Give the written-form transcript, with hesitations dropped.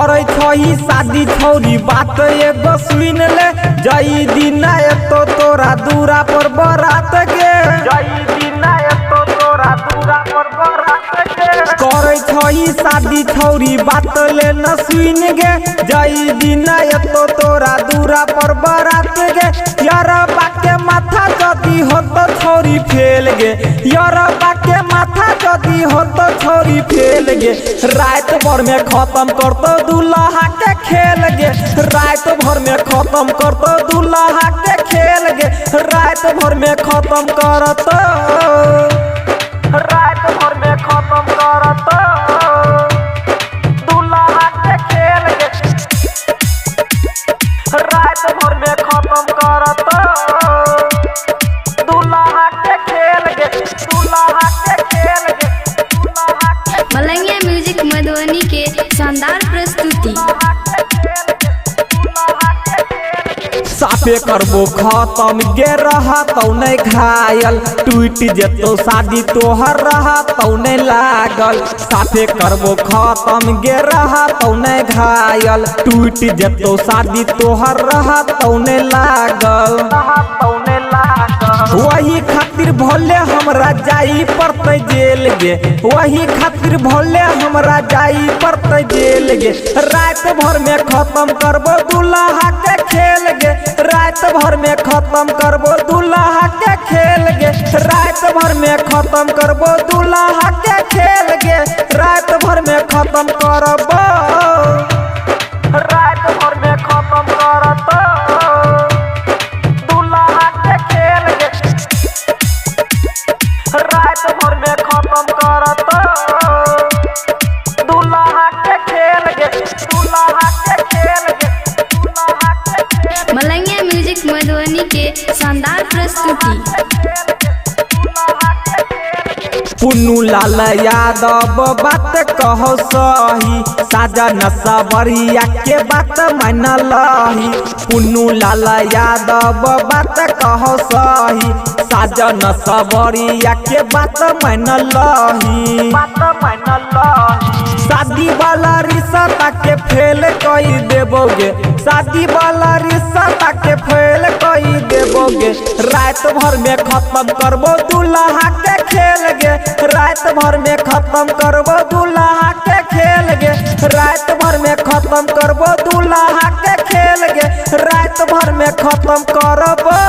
करे छही शादी छौरी बात एगो सुन ले जई दिन तो तोरा दूरा पर बरात गे जई दिन तो तोरा दूरा पर बरात गे करे छही शादी छौरी बात ले न सुन गे जई दिन तो तोरा दूरा पर बरात गे यार बाके माथा जदी हो तो छौरी फेल गे यार बाके माथा जदी हो तो छौरी फेल गे रात भर में खत्म कर तो दूल्हा के खेल गे रात भर में खत्म कर तो दूल्हा के खेल गे रात भर में खत्म कर तो रात भर में खत्म कर तो दूल्हा के खेल गे रात भर में खत्म कर तो दूल्हा के खेल गे दूल्हा के खेल गे दूल्हा के मलंगिया म्यूजिक मधुबनी के शानदार प्रस्तुति। साफे करबो खत्म गे रहा तौ नहीं घायल टूट जेतो शादी तोहर रहा तौ नहीं लागल साफे करबो खत्म गे रहा तौ नहीं घायल टूट जेतो शादी तोहर रहा तौ नहीं लागल वही खातिर भोले हमरा जाई पड़ते जेल गे वही खातिर भोले हमरा जाई पड़ते जेल गे रात भर में खत्म करबो दूल्हा के खेल गे रात भर में खत्म करबो दूल्हा के खेल गे रात भर में खत्म करबो दूल्हा के खेल गे रात भर में खत्म करबो रात भर में खत्म करबो दूल्हा के खेल गे रात भर में खत्म करबो दूल्हा के खेल गे दूल्हा के खेल गे दूल्हा के खेल मलंगिया म्यूजिक मधुबनी के शानदार प्रस्तुति। पुन्नू लाल यादव बात कहो सही साजन सबरिया के बात मान लही पुन्नू लाल यादव बात कहो सही साजन सबरिया के बात मान लही शादी वाला रिश्ता के फेल कई देबोगे शादी वाला रिश्ता के फेल कई देबोगे रात भर में खत्म करबो दूल्हा के खेल गे रात भर में खत्म करबो दूल्हा के खेल गे रात भर में खत्म करबो दूल्हा के खेल गे रात भर में खत्म करबो।